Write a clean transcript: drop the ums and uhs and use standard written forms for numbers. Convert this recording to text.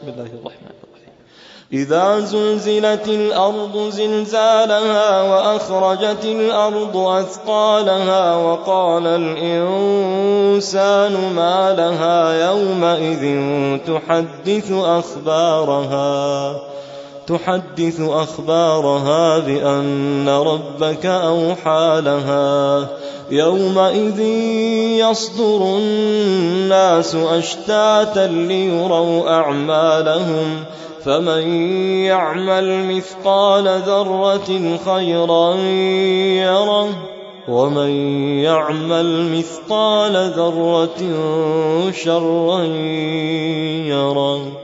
بسم الله الرحمن الرحيم. إذا زلزلت الأرض زلزالها وأخرجت الأرض أثقالها وقال الإنسان ما لها يومئذ تحدث أخبارها بأن ربك أوحى لها يومئذ يصدر الناس أشتاتا ليروا أعمالهم فمن يعمل مثقال ذرة خيرا يره ومن يعمل مثقال ذرة شرا يره.